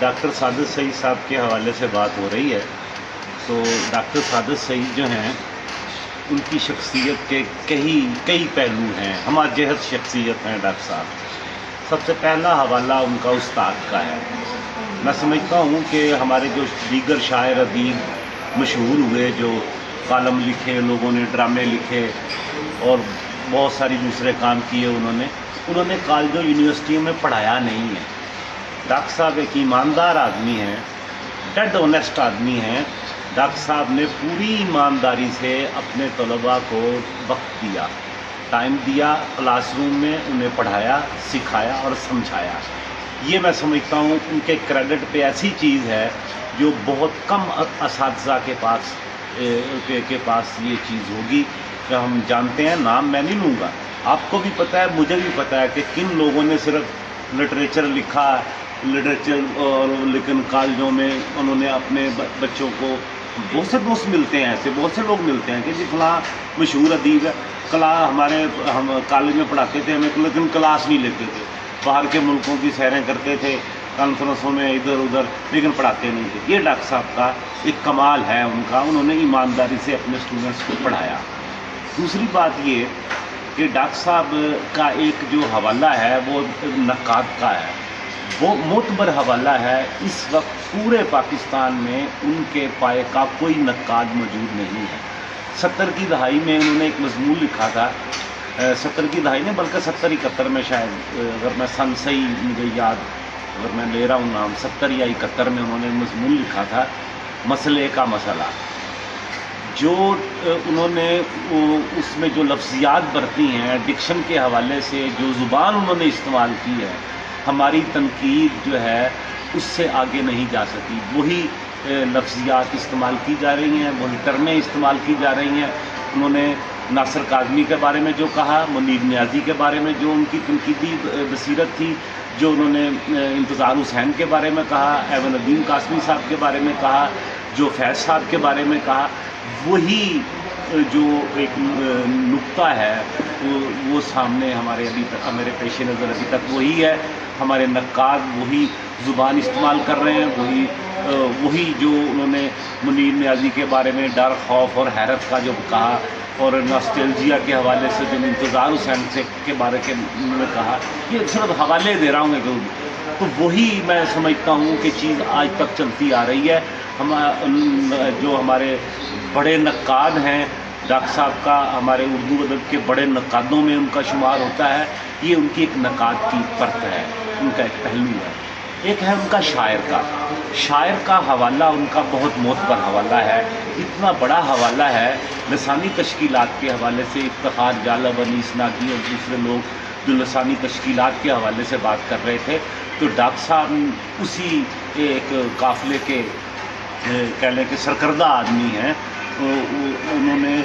Doctor Sajid Saeed साहब के हवाले से बात हो रही है। तो डॉक्टर साजिद सईद जो हैं उनकी शख्सियत के कई पहलू हैं, हमाजहत शख्सियत हैं डॉक्टर साहब। सबसे पहला हवाला उनका उस्ताद का है। मैं समझता हूँ कि हमारे जो दीगर शायर अदीब मशहूर हुए, जो कॉलम लिखे, लोगों ने ड्रामे लिखे और बहुत सारी दूसरे काम किए, उन्होंने कॉलेजों यूनिवर्सिटियों में पढ़ाया नहीं है। डॉक्टर साहब एक ईमानदार आदमी हैं, डेड ऑनेस्ट आदमी हैं। डॉक्टर साहब ने पूरी ईमानदारी से अपने तलबा को वक्त दिया, टाइम दिया, क्लासरूम में उन्हें पढ़ाया, सिखाया और समझाया। ये मैं समझता हूँ उनके क्रेडिट पे ऐसी चीज़ है जो बहुत कम असातिज़ा के पास ये चीज़ होगी कि हम जानते हैं। नाम मैं नहीं लूँगा, आपको भी पता है, मुझे भी पता है कि किन लोगों ने सिर्फ लिटरेचर लिखा, और लेकिन कॉलेजों में उन्होंने अपने बच्चों को, बहुत से दोस्त मिलते हैं, ऐसे बहुत से लोग मिलते हैं कि जी फलां मशहूर अदीब है, हम कॉलेज में पढ़ाते थे, हमें लेकिन क्लास नहीं लेते थे, बाहर के मुल्कों की सैरें करते थे, कॉन्फ्रेंसों में इधर उधर, लेकिन पढ़ाते नहीं थे। ये डॉक्टर साहब का एक कमाल है उनका, उन्होंने ईमानदारी से अपने स्टूडेंट्स को पढ़ाया। दूसरी बात ये कि डॉक्टर साहब का एक जो हवाला है वो नक्काद का है, वो मोतबर हवाला है। इस वक्त पूरे पाकिस्तान में उनके पाए का कोई नक्काद मौजूद नहीं है। 70 की दहाई में उन्होंने एक मजमून लिखा था, 70 की दहाई नहीं बल्कि 70-71 में शायद, अगर मैं सन सही मुझे याद, अगर मैं ले रहा हूँ नाम, 70 या 71 में उन्होंने मजमून लिखा था, मसले का मसला। जो उन्होंने उसमें जो लफ्ज़ियात बरती हैं, डिक्शन के हवाले से जो ज़ुबान उन्होंने इस्तेमाल की है, हमारी तनकीद जो है उससे आगे नहीं जा सकी। वही लफ्ज़ियात इस्तेमाल की जा रही हैं, वही टर्में इस्तेमाल की जा रही हैं। उन्होंने नासिर काज़मी के बारे में जो कहा, मुनीर नियाज़ी के बारे में जो उनकी तनकीदी बसीरत थी, जो उन्होंने इंतज़ार हुसैन के बारे में कहा, एवन अदीम कासमी साहब के बारे में कहा, जो फैज़ साहब के बारे में कहा, वही जो एक नुक्ता है वो सामने हमारे मेरे पेश नज़र अभी तक वही है। हमारे नक्काद वही ज़ुबान इस्तेमाल कर रहे हैं, वही जो उन्होंने मुनीर नियाज़ी के बारे में डर, खौफ और हैरत का जो कहा, और नॉस्टैल्जिया के हवाले से जो इंतज़ार हुसैन से के बारे में कहा, ये सिर्फ हवाले दे रहा हूँ तो वही मैं समझता हूँ कि चीज़ आज तक चलती आ रही है। जो हमारे बड़े नक्काद हैं, डॉक्टर साहब का हमारे उर्दू अदब के बड़े नक्कादों में उनका शुमार होता है। ये उनकी एक नक्काद की परत है, उनका एक पहलू है। एक है उनका शायर का हवाला, उनका बहुत मोतबर हवाला है। इतना बड़ा हवाला है, लसानी तश्कीलात के हवाले से इफ्तिखार जाला बनी इसनाकी और दूसरे लोग जो लसानी तश्कीलात के हवाले से बात कर रहे थे, तो डॉक्टर साहब उसी एक काफ़िले के कह लें कि सरकर्दा आदमी हैं। उन्होंने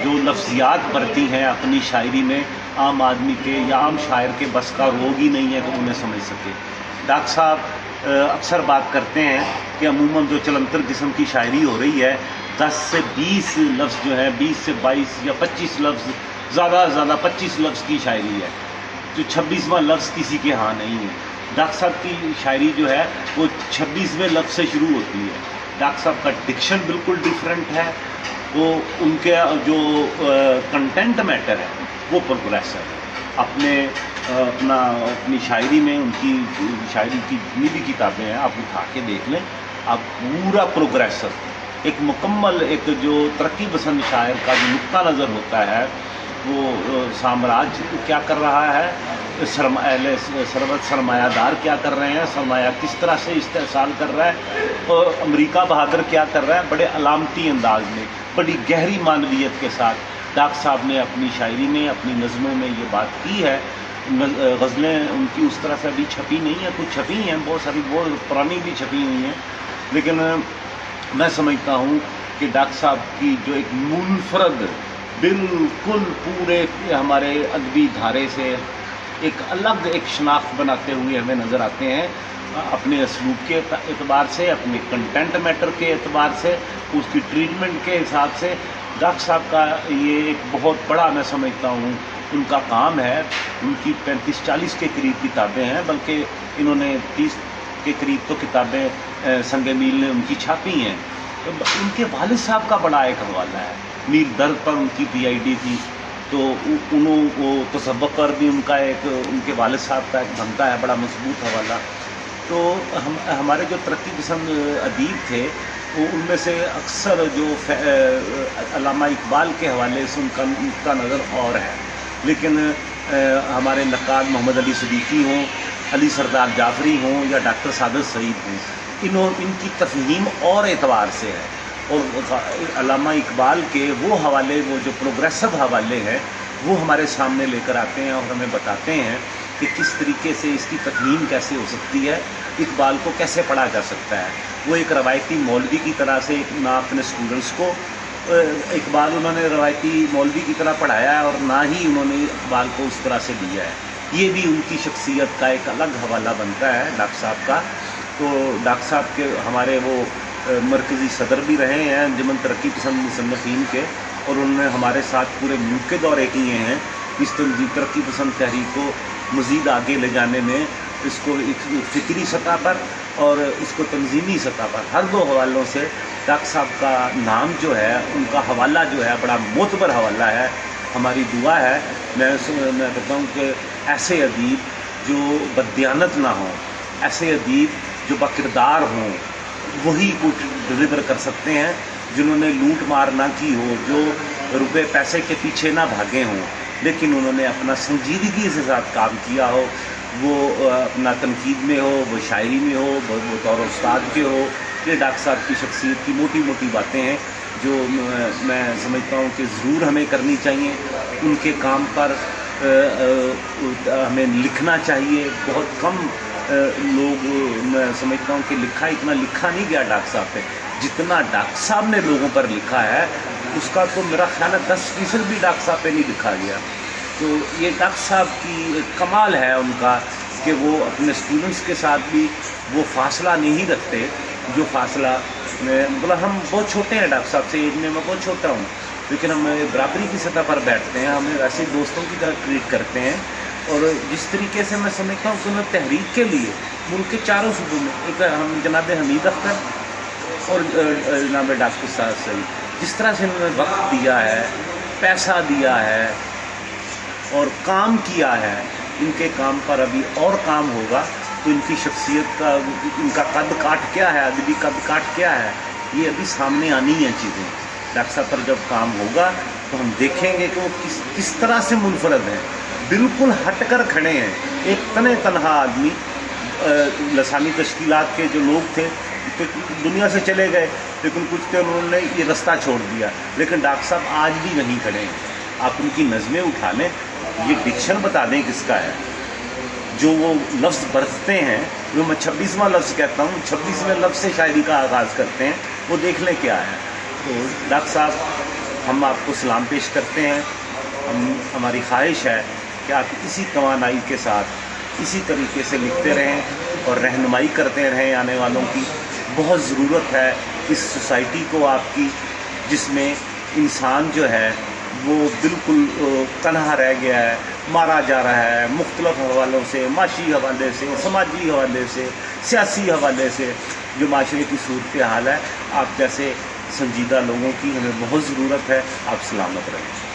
जो लफ्ज़ियात बरती हैं अपनी शायरी में, आम आदमी के या आम शायर के बस का रोग ही नहीं है कि उन्हें समझ सके। डॉक्टर साहब अक्सर बात करते हैं कि अमूमन जो चलंतर किस्म की शायरी हो रही है, 10 से 20 लफ्ज़ जो है, 20 से 22 या 25 लफ्ज़, ज़्यादा से ज़्यादा 25 लफ्ज़ की शायरी है, जो 26वां लफ्ज़ किसी के यहाँ नहीं है। डॉक्टर साहब की शायरी जो है वो 26वें लफ्ज़ से शुरू होती है। डॉक्टर साहब का डिक्शन बिल्कुल डिफरेंट है, वो उनके जो कंटेंट मैटर है वो प्रोग्रेसिव है। अपनी शायरी में उनकी शायरी की जितनी भी किताबें हैं आप उठा के देख लें, आप पूरा प्रोग्रेसिव एक मुकम्मल एक जो तरक्की पसंद शायर का जो नुक्ता नज़र होता है, वो साम्राज्य क्या कर रहा है, सरमायादार क्या कर रहे हैं, सरमाया किस तरह से इस्तेसाल कर रहा है, और अमेरिका बहादुर क्या कर रहा है, बड़े अलामती अंदाज में, बड़ी गहरी मानवियत के साथ डॉक्टर साहब ने अपनी शायरी में, अपनी नज़मों में ये बात की है। गज़लें उनकी उस तरह से अभी छपी नहीं है, कुछ छपी हैं, बहुत सारी बहुत पुरानी भी छपी हुई हैं, लेकिन मैं समझता हूँ कि डॉक्टर साहब की जो एक मुनफरद बिल्कुल पूरे हमारे अदबी धारे से एक अलग एक शनाख्त बनाते हुए हमें नज़र आते हैं, अपने असलूब के एतबार से, अपने कंटेंट मैटर के एतबार से, उसकी ट्रीटमेंट के हिसाब से। डॉक्टर साहब का ये एक बहुत बड़ा मैं समझता हूँ उनका काम है। उनकी 35-40 के करीब किताबें हैं, बल्कि इन्होंने के करीब तो किताबें संग मील ने उनकी छापी हैं। तो उनके वालिद साहब का बड़ा एक हवाला है। मीर दर्द पर उनकी PhD थी, तो उन्होंने तसव्वुफ़ पर भी उनका एक, उनके वालिद साहब का एक बनता है बड़ा मजबूत हवाला। तो हमारे जो तरक्की पसंद अदीब थे, वो उनमें से अक्सर जो अल्लामा इकबाल के हवाले से उनका नज़र और है। लेकिन हमारे नक्काद मोहम्मद अली सिद्दीकी हों, अली सरदार जाफरी हों या डॉक्टर सादत सईद हों, इनकी तफ़हीम और एतबार से है। और अल्लामा इकबाल के वो हवाले, वो जो प्रोग्रेसिव हवाले हैं, वो हमारे सामने लेकर आते हैं और हमें बताते हैं कि किस तरीके से इसकी तफ़हीम कैसे हो सकती है, इकबाल को कैसे पढ़ा जा सकता है। वो एक रवायती मौलवी की तरह से ना अपने स्टूडेंट्स को इकबाल उन्होंने रवायती मौलवी की तरह पढ़ाया है, और ना ही उन्होंने इकबाल को उस तरह से लिया है। ये भी उनकी शख्सियत का एक अलग हवाला बनता है डॉक्टर साहब का। तो डॉक्टर साहब के हमारे वो मरकज़ी सदर भी रहे हैं अंजुमन तरक्की पसंद मुसन्निफ़ीन के, और उन्होंने हमारे साथ पूरे मुल्क के दौरे किए हैं इस तरक्की पसंद तहरीक को मज़ीद आगे ले जाने में, इसको फ़िक्री सतह पर और इसको तंज़ीमी सतह पर, हर दो हवालों से डॉक्टर साहब का नाम जो है, उनका हवाला जो है बड़ा मोतबर हवाला है। हमारी दुआ है, मैं कहता हूँ कि ऐसे अदीब जो बददियानत ना हों, ऐसे अदीब जो बाकिरदार हों, वही कुछ डिलीवर कर सकते हैं, जिन्होंने लूट मार ना की हो, जो रुपए पैसे के पीछे ना भागे हों, लेकिन उन्होंने अपना संजीदगी से साथ काम किया हो। वो अपना तनकीद में हो, वो शायरी में हो, वो तौर उस्ताद के हो। ये डॉक्टर साहब की शख्सियत की मोटी मोटी बातें हैं जो मैं समझता हूँ कि ज़रूर हमें करनी चाहिए। उनके काम पर हमें लिखना चाहिए। बहुत कम लोग, मैं समझता हूँ कि इतना लिखा नहीं गया डॉक्टर साहब पे, जितना डॉक्टर साहब ने लोगों पर लिखा है, उसका तो मेरा ख्याल है 10% भी डॉक्टर साहब पे नहीं लिखा गया। तो ये डॉक्टर साहब की कमाल है उनका कि वो अपने स्टूडेंट्स के साथ भी वो फासला नहीं रखते जो फासला, मतलब हम बहुत छोटे हैं डॉक्टर साहब से, एज में मैं बहुत छोटा हूँ, लेकिन हम बराबरी की सतह पर बैठते हैं, हमें ऐसे दोस्तों की तरह ट्रीट करते हैं। और जिस तरीके से मैं समझता हूँ कि उन्होंने तहरीक के लिए मुल्क के चारों सूबों में, एक हम जनाब हमीद अख्तर और जनाब डॉक्टर साहब सईद, जिस तरह से उन्होंने वक्त दिया है, पैसा दिया है और काम किया है, इनके काम पर अभी और काम होगा। तो इनकी शख्सियत का, इनका कद काठ क्या है, अदबी कद काठ क्या है, ये अभी सामने आनी है चीज़ें। डॉक्टर साहब पर जब काम होगा तो हम देखेंगे कि वो किस तरह से मुनफरद हैं, बिल्कुल हट कर खड़े हैं। एक तनहा आदमी, लसानी तश्कीलात के जो लोग थे तो दुनिया से चले गए, लेकिन कुछ तो उन्होंने ये रास्ता छोड़ दिया, लेकिन डॉक्टर साहब आज भी वहीं खड़े हैं। आप उनकी नज़में उठा लें, ये डिक्शन बता दें किसका है, जो वो लफ्ज़ बरतते हैं, जो मैं 26वां लफ्ज़ कहता हूँ, 26वें लफ्ज़ से शायरी का आगाज़ करते हैं, वो देख लें क्या है। तो डॉक्टर साहब, हम आपको सलाम पेश करते हैं। हमारी ख्वाहिश है कि आप इसी तवानाई के साथ इसी तरीके से लिखते रहें और रहनुमाई करते रहें आने वालों की। बहुत ज़रूरत है इस सोसाइटी को आपकी, जिसमें इंसान जो है वो बिल्कुल तन्हा रह गया है, मारा जा रहा है मुख्तलिफ हवालों से, माशी हवाले से, समाजी हवाले से, सियासी हवाले से। जो माशरे की सूरत हाल है, आप जैसे संजीदा लोगों की हमें बहुत ज़रूरत है। आप सलामत रहें।